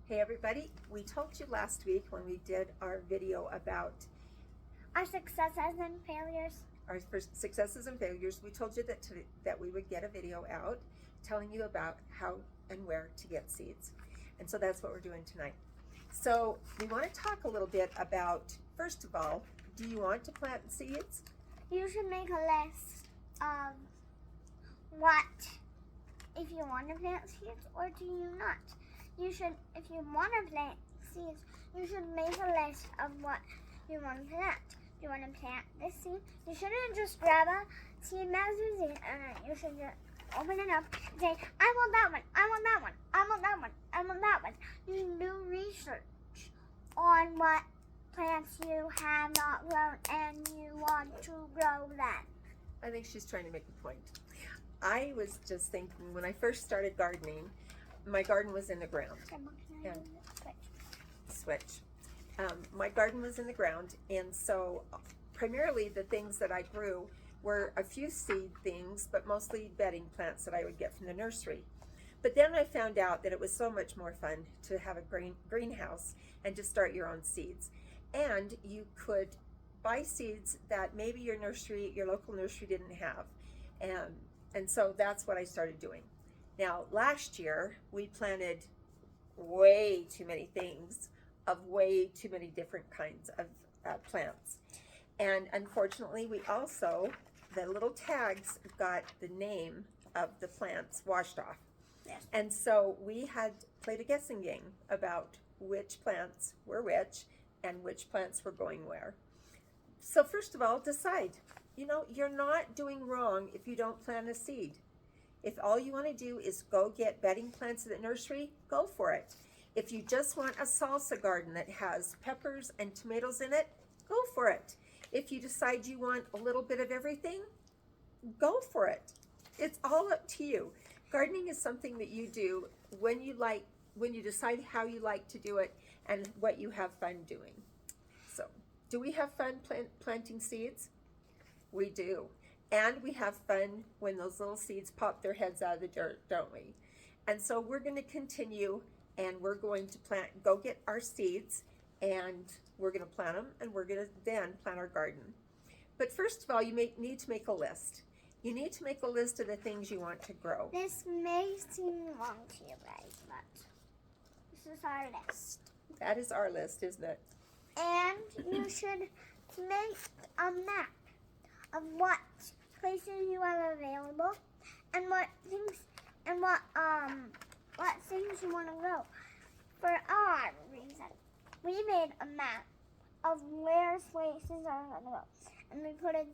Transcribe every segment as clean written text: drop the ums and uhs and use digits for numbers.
Hey everybody, we told you last week when we did our video about Our successes and failures. our first successes and failures, we told you that we would get a video out telling you about how and where to get seeds. And so that's what we're doing tonight. So we want to talk a little bit about, first of all, do you want to plant seeds? You should make a list of what, if you want to plant seeds or do you not. You should, if you want to plant seeds, you should make a list of what you want to plant. You want to plant this seed, you shouldn't just grab a seed magazine and you should just open it up and say, I want that one, I want that one, I want that one, I want that one. You should do research on what plants you have not grown and you want to grow them. I think she's trying to make a point. I was just thinking when I first started gardening, my garden was in the ground. And switch. My garden was in the ground, and so primarily the things that I grew were a few seed things, but mostly bedding plants that I would get from the nursery. But then I found out that it was so much more fun to have a greenhouse and to start your own seeds. And you could buy seeds that maybe your local nursery didn't have. And so that's what I started doing. Now, last year, we planted way too many things of way too many different kinds of plants. And unfortunately, we also, the little tags got the name of the plants washed off. Yes. And so we had played a guessing game about which plants were which and which plants were going where. So first of all, decide. You know, you're not doing wrong if you don't plant a seed. If all you want to do is go get bedding plants at the nursery, go for it. If you just want a salsa garden that has peppers and tomatoes in it, go for it. If you decide you want a little bit of everything, go for it. It's all up to you. Gardening is something that you do when you decide how you like to do it and what you have fun doing. So, do we have fun planting seeds? We do. And we have fun when those little seeds pop their heads out of the dirt, don't we? And so we're going to continue, and we're going to go get our seeds, and we're going to plant them, and we're going to then plant our garden. But first of all, you need to make a list. You need to make a list of the things you want to grow. This may seem long to you guys, but this is our list. That is our list, isn't it? And you should make a map of what places you have available and what things you want to grow. For our reason, we made a map of where places are going to go, and we put in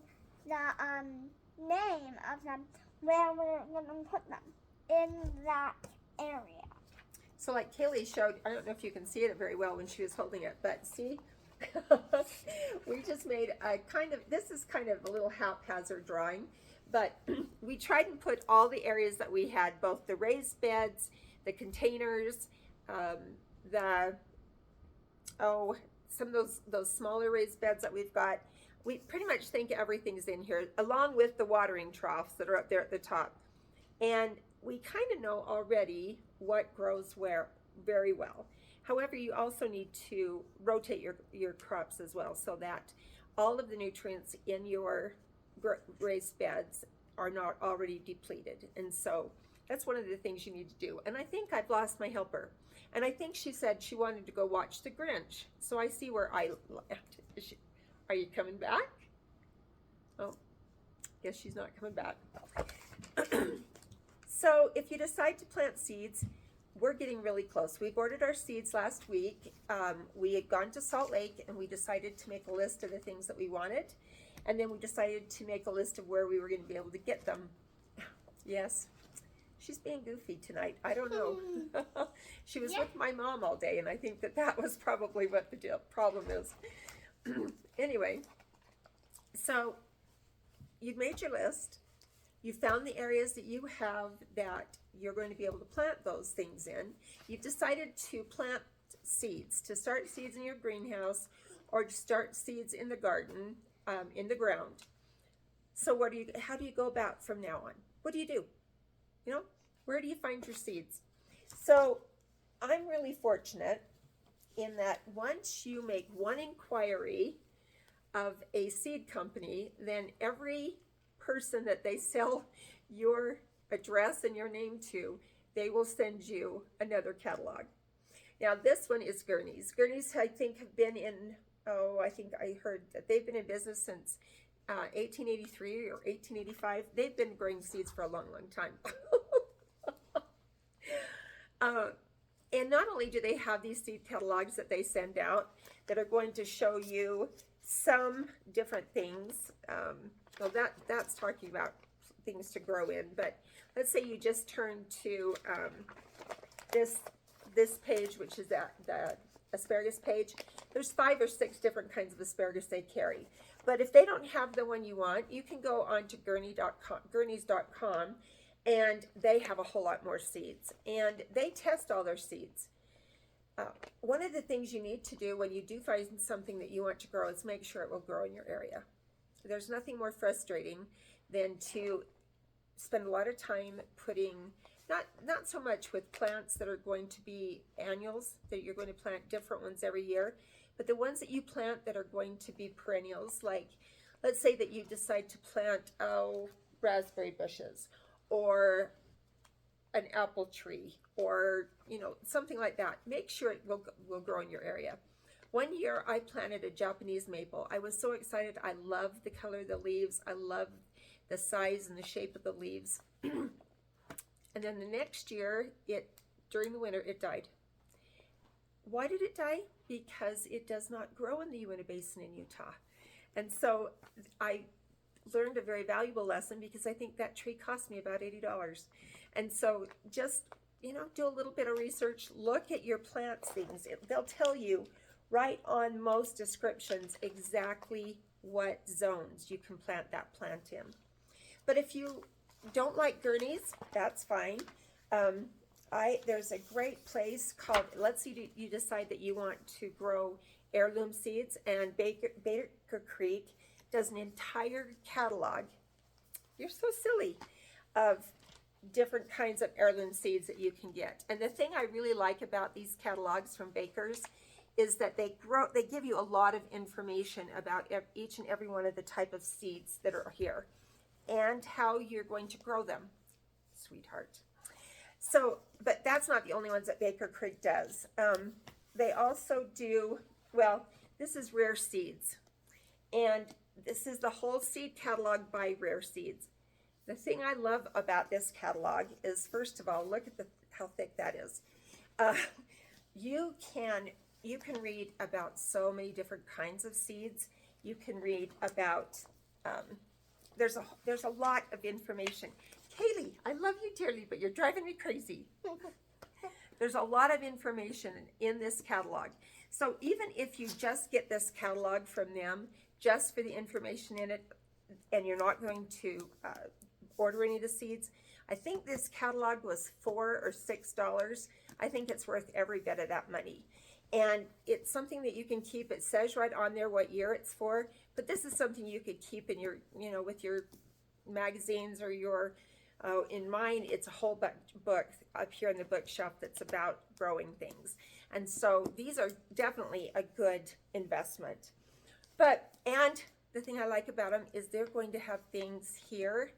the name of them where we're going to put them in that area. So like Kaylee showed, I don't know if you can see it very well when she was holding it, but see, we just made this is kind of a little haphazard drawing, but we tried and put all the areas that we had, both the raised beds, the containers, some of those smaller raised beds that we've got. We pretty much think everything's in here, along with the watering troughs that are up there at the top. And we kind of know already what grows where very well. However, you also need to rotate your crops as well so that all of the nutrients in your raised beds are not already depleted. And so that's one of the things you need to do. And I think I've lost my helper. And I think she said she wanted to go watch The Grinch. So I see where I left. Are you coming back? Oh, guess she's not coming back. So if you decide to plant seeds, we're getting really close. We ordered our seeds last week. We had gone to Salt Lake and we decided to make a list of the things that we wanted. And then we decided to make a list of where we were going to be able to get them. Yes, she's being goofy tonight. I don't know. She was with my mom all day, and I think that was probably what the problem is. Anyway, so you've made your list. You found the areas that you have that you're going to be able to plant those things in. You've decided to plant seeds, to start seeds in your greenhouse or to start seeds in the garden, in the ground. So how do you go about from now on? What do? You know, where do you find your seeds? So I'm really fortunate in that once you make one inquiry of a seed company, then every person that they sell your address and your name to, they will send you another catalog. Now this one is Gurney's. Gurney's, I think, have been in, I think I heard that they've been in business since 1883 or 1885. They've been growing seeds for a long, long time. And not only do they have these seed catalogs that they send out that are going to show you some different things. Well, that's talking about things to grow in, but let's say you just turn to this page, which is the asparagus page. There's 5 or 6 different kinds of asparagus they carry. But if they don't have the one you want, you can go on to Gurneys.com, and they have a whole lot more seeds. And they test all their seeds. One of the things you need to do when you do find something that you want to grow is make sure it will grow in your area. There's nothing more frustrating than to spend a lot of time putting, not so much with plants that are going to be annuals, that you're going to plant different ones every year, but the ones that you plant that are going to be perennials, like let's say that you decide to plant raspberry bushes or an apple tree or something like that. Make sure it will grow in your area. One year I planted a Japanese maple. I was so excited. I love the color of the leaves. I love the size and the shape of the leaves. And then the next year, during the winter, it died. Why did it die? Because it does not grow in the Uinta Basin in Utah. And so I learned a very valuable lesson, because I think that tree cost me about $80. And so just, do a little bit of research, look at your plant things. They'll tell you right on most descriptions exactly what zones you can plant that plant in. But if you don't like Gurney's, that's fine. There's a great place called, let's say you decide that you want to grow heirloom seeds, and Baker Creek does an entire catalog, you're so silly, of different kinds of heirloom seeds that you can get. And the thing I really like about these catalogs from Baker's is that they give you a lot of information about each and every one of the type of seeds that are here and how you're going to grow them, sweetheart. So, but that's not the only ones that Baker Creek does. They also do, well, this is Rare Seeds, and this is the whole seed catalog by Rare Seeds. The thing I love about this catalog is, first of all, look at how thick that is. You can read about so many different kinds of seeds. You can read about, there's a lot of information. Kaylee, I love you dearly, but you're driving me crazy. There's a lot of information in this catalog. So even if you just get this catalog from them, just for the information in it, and you're not going to order any of the seeds, I think this catalog was $4 or $6. I think it's worth every bit of that money. And it's something that you can keep. It says right on there what year it's for, but this is something you could keep in your, with your magazines or your, in mine, it's a whole book up here in the bookshelf that's about growing things. And so these are definitely a good investment. And the thing I like about them is they're going to have things here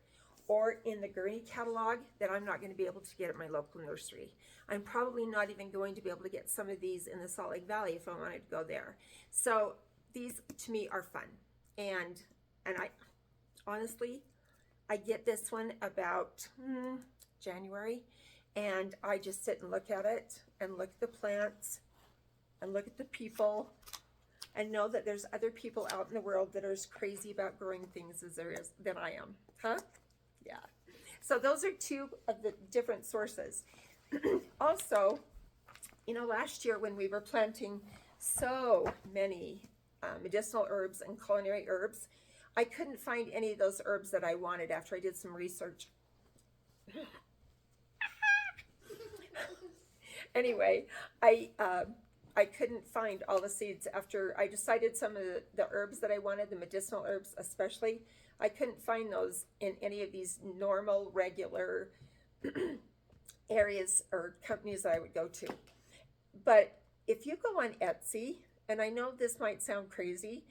or in the Gurney catalog that I'm not going to be able to get at my local nursery. I'm probably not even going to be able to get some of these in the Salt Lake Valley if I wanted to go there. So these, to me, are fun. And I honestly, I get this one about January, and I just sit and look at it and look at the plants and look at the people and know that there's other people out in the world that are as crazy about growing things as there is than I am. Huh? Yeah. So those are two of the different sources. Also, last year when we were planting so many medicinal herbs and culinary herbs, I couldn't find any of those herbs that I wanted after I did some research. Anyway, I couldn't find all the seeds after I decided some of the herbs that I wanted, the medicinal herbs especially. I couldn't find those in any of these normal, regular areas or companies that I would go to. But if you go on Etsy, and I know this might sound crazy,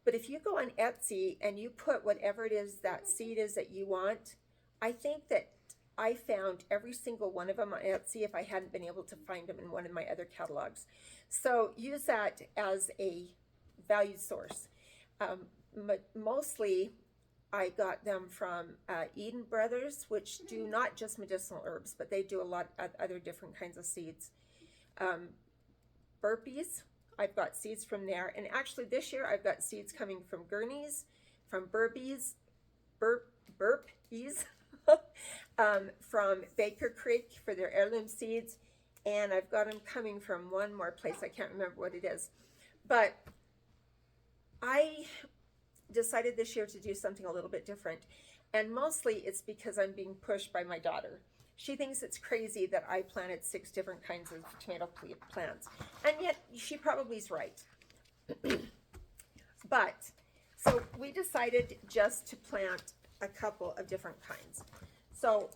but if you go on Etsy and you put whatever it is that seed is that you want, I think that I found every single one of them on Etsy if I hadn't been able to find them in one of my other catalogs. So use that as a value source. Mostly I got them from Eden Brothers, which do not just medicinal herbs, but they do a lot of other different kinds of seeds. Burpees, I've got seeds from there. And actually this year I've got seeds coming from Gurney's, from Burpees, from Baker Creek for their heirloom seeds. And I've got them coming from one more place. I can't remember what it is. But I decided this year to do something a little bit different. And mostly it's because I'm being pushed by my daughter. She thinks it's crazy that I planted 6 different kinds of tomato plants. And yet she probably is right. But, so we decided just to plant a couple of different kinds. So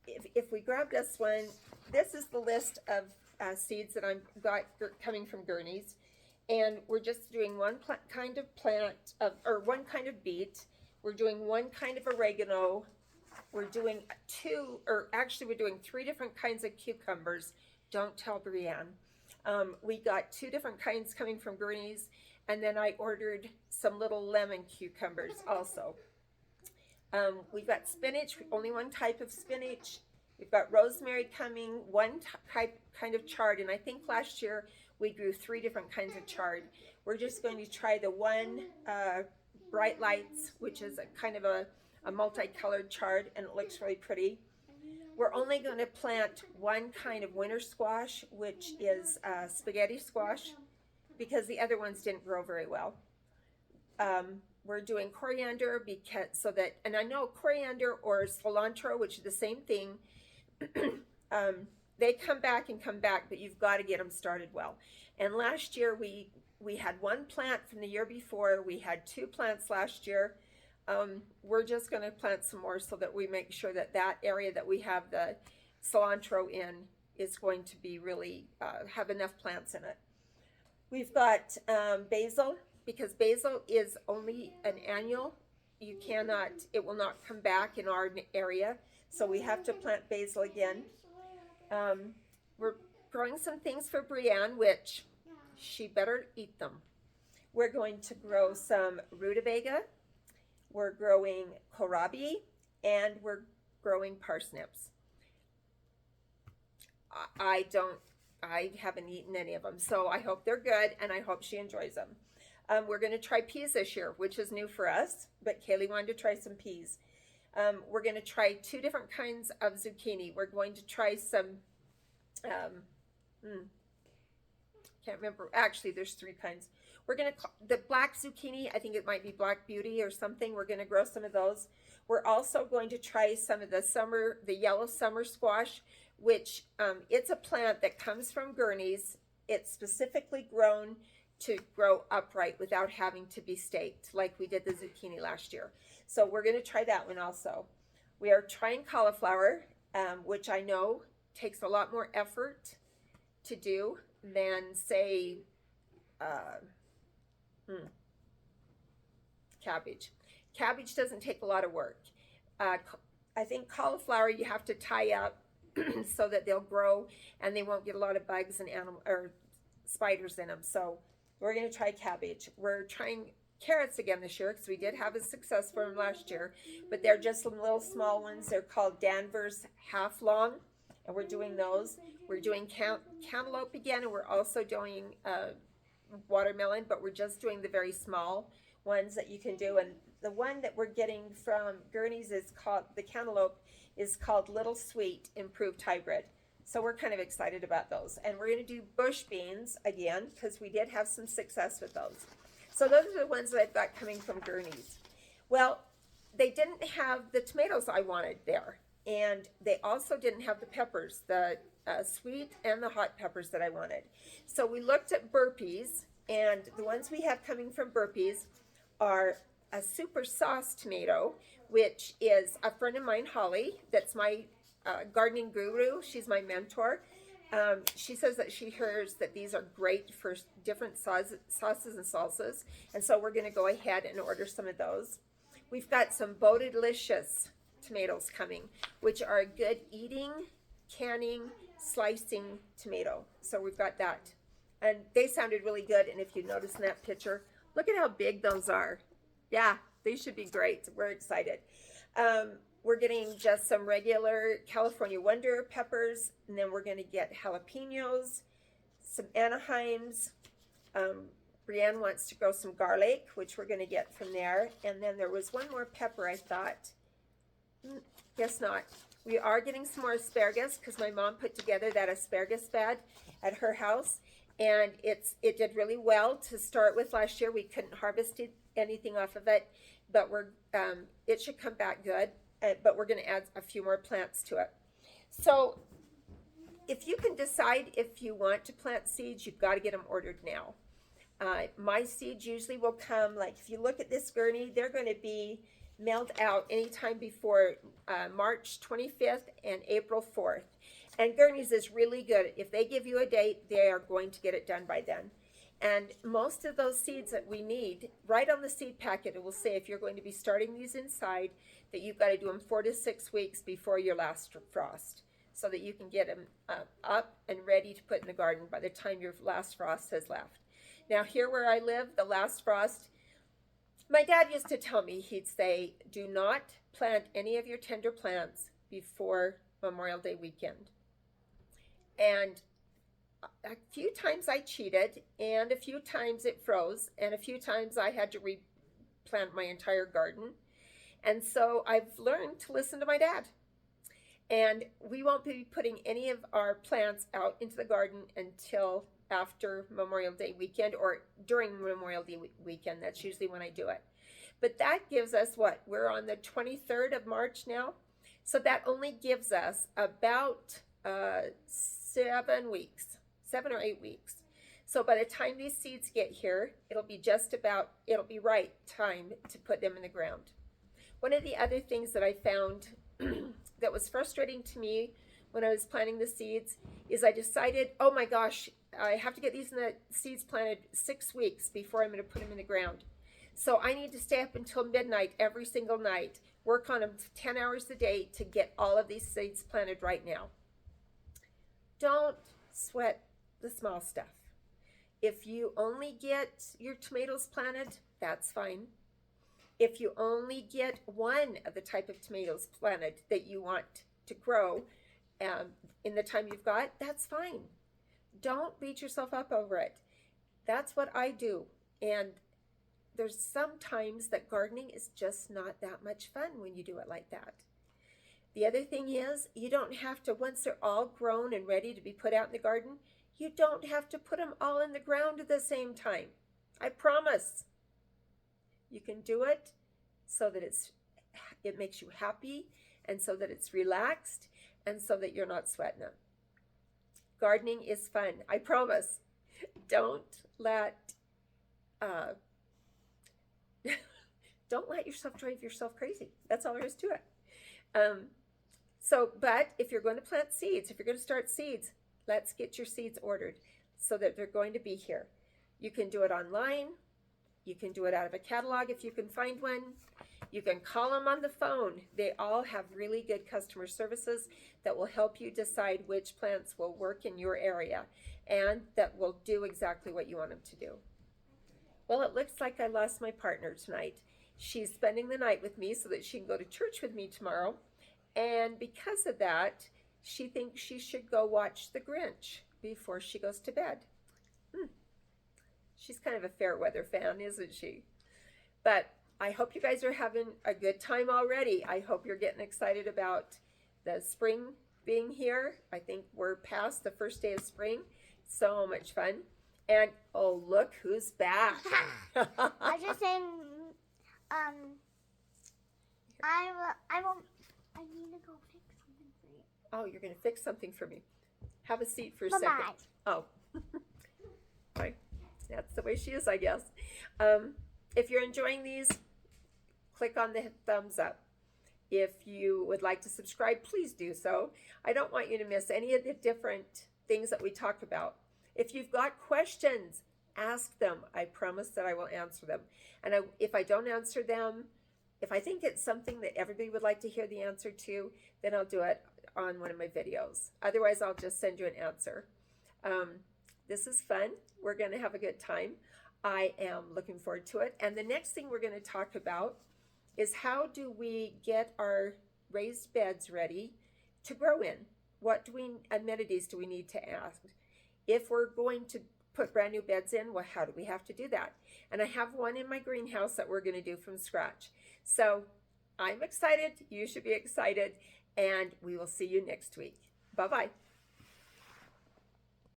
if we grab this one, this is the list of seeds that I've got coming from Gurney's. And we're just doing one kind of plant, or one kind of beet. We're doing one kind of oregano. We're doing we're doing 3 different kinds of cucumbers. Don't tell Brienne. We got 2 different kinds coming from Gurney's, and then I ordered some little lemon cucumbers also. We've got spinach, only one type of spinach. We've got rosemary coming, one kind of chard, and I think last year we grew 3 different kinds of chard. We're just going to try the one Bright Lights, which is a kind of a multicolored chard, and it looks really pretty. We're only going to plant one kind of winter squash, which is spaghetti squash, because the other ones didn't grow very well. We're doing coriander and I know coriander or cilantro, which is the same thing, they come back, but you've got to get them started well. And last year we had 1 plant from the year before. We had 2 plants last year. We're just going to plant some more so that we make sure that that area that we have the cilantro in is going to be really have enough plants in it. We've got basil, because basil is only an annual. It will not come back in our area, so we have to plant basil again. We're growing some things for Brienne, which she better eat them. We're going to grow some rutabaga. We're growing kohlrabi, and we're growing parsnips. I haven't eaten any of them, so I hope they're good, and I hope she enjoys them. We're going to try peas this year, which is new for us, but Kaylee wanted to try some peas. We're going to try 2 different kinds of zucchini. We're going to try some, can't remember, actually there's 3 kinds. We're going to, the black zucchini, I think it might be Black Beauty or something. We're going to grow some of those. We're also going to try some of the yellow summer squash, which it's a plant that comes from Gurney's. It's specifically grown to grow upright without having to be staked like we did the zucchini last year. So we're going to try that one also. We are trying cauliflower, which I know takes a lot more effort to do than, say, cabbage. Cabbage doesn't take a lot of work. I think cauliflower you have to tie up so that they'll grow and they won't get a lot of bugs and spiders in them. So we're going to try cabbage. We're trying carrots again this year because we did have a success for them last year, but they're just some little small ones. They're called Danvers Half Long, and we're doing those. We're doing cantaloupe again, and we're also doing watermelon, but we're just doing the very small ones that you can do. And the one that we're getting from Gurney's is called, the cantaloupe is called Little Sweet Improved Hybrid. So we're kind of excited about those. And we're going to do bush beans again because we did have some success with those. So those are the ones that I've got coming from Gurney's. Well, they didn't have the tomatoes I wanted there. And they also didn't have the peppers, the sweet and the hot peppers that I wanted. So we looked at Burpees, and the ones we have coming from Burpees are a super sauce tomato, which is a friend of mine, Holly, that's my gardening guru. She's my mentor. She says that she hears that these are great for different sauces and salsas, and so we're going to go ahead and order some of those. We've got some Bodelicious tomatoes coming, which are a good eating, canning, slicing tomato. So we've got that. And they sounded really good, and if you notice in that picture, look at how big those are. Yeah, they should be great. We're excited. We're getting just some regular California Wonder peppers, and then we're going to get jalapenos, some Anaheims. Brienne wants to grow some garlic, which we're going to get from there. And then there was one more pepper, I thought. Guess not. We are getting some more asparagus because my mom put together that asparagus bed at her house, and it did really well to start with last year. We couldn't harvest anything off of it, but it should come back good. But we're going to add a few more plants to it. So if you can decide if you want to plant seeds, you've got to get them ordered now. My seeds usually will come, like if you look at this gurney, they're going to be mailed out anytime before March 25th and April 4th. And Gurney's is really good. If they give you a date, they are going to get it done by then. And most of those seeds that we need, right on the seed packet, it will say if you're going to be starting these inside, that you've got to do them 4 to 6 weeks before your last frost, so that you can get them up and ready to put in the garden by the time your last frost has left. Now here where I live, the last frost, my dad used to tell me, he'd say, do not plant any of your tender plants before Memorial Day weekend. And a few times I cheated, and a few times it froze, and a few times I had to replant my entire garden. And so I've learned to listen to my dad. And we won't be putting any of our plants out into the garden until after Memorial Day weekend, or during Memorial Day weekend. That's usually when I do it. But that gives us what? We're on the 23rd of March now. So that only gives us about 7 weeks, 7 or 8 weeks. So by the time these seeds get here, it'll be right time to put them in the ground. One of the other things that I found that was frustrating to me when I was planting the seeds is I decided, oh my gosh, I have to get these seeds planted 6 weeks before I'm going to put them in the ground. So I need to stay up until midnight every single night, work on them 10 hours a day to get all of these seeds planted right now. Don't sweat the small stuff. If you only get your tomatoes planted, that's fine. If you only get one of the type of tomatoes planted that you want to grow in the time you've got, that's fine. Don't beat yourself up over it. That's what I do. And there's sometimes that gardening is just not that much fun when you do it like that. The other thing is, you don't have to, once they're all grown and ready to be put out in the garden, you don't have to put them all in the ground at the same time. I promise. You can do it so that it makes you happy, and so that it's relaxed, and so that you're not sweating them. Gardening is fun. I promise. Don't let yourself drive yourself crazy. That's all there is to it. But if you're going to plant seeds, if you're going to start seeds, let's get your seeds ordered so that they're going to be here. You can do it online. You can do it out of a catalog if you can find one. You can call them on the phone. They all have really good customer services that will help you decide which plants will work in your area and that will do exactly what you want them to do. Well, it looks like I lost my partner tonight. She's spending the night with me so that she can go to church with me tomorrow. And because of that, she thinks she should go watch The Grinch before she goes to bed. She's kind of a fair weather fan, isn't she? But I hope you guys are having a good time already. I hope you're getting excited about the spring being here. I think we're past the first day of spring. So much fun. And oh, look who's back. I just saying, I need to go fix something for you. Oh, you're going to fix something for me. Have a seat for a second. Oh. Right. That's the way she is, I guess. If you're enjoying these, click on the thumbs up. If you would like to subscribe, please do so. I don't want you to miss any of the different things that we talk about. If you've got questions, ask them. I promise that I will answer them. And if I don't answer them, if I think it's something that everybody would like to hear the answer to, then I'll do it on one of my videos. Otherwise, I'll just send you an answer. This is fun. We're going to have a good time. I am looking forward to it. And the next thing we're going to talk about is how do we get our raised beds ready to grow in? What amenities do we need to ask? If we're going to put brand new beds in, well, how do we have to do that? And I have one in my greenhouse that we're going to do from scratch. So I'm excited. You should be excited. And we will see you next week. Bye-bye.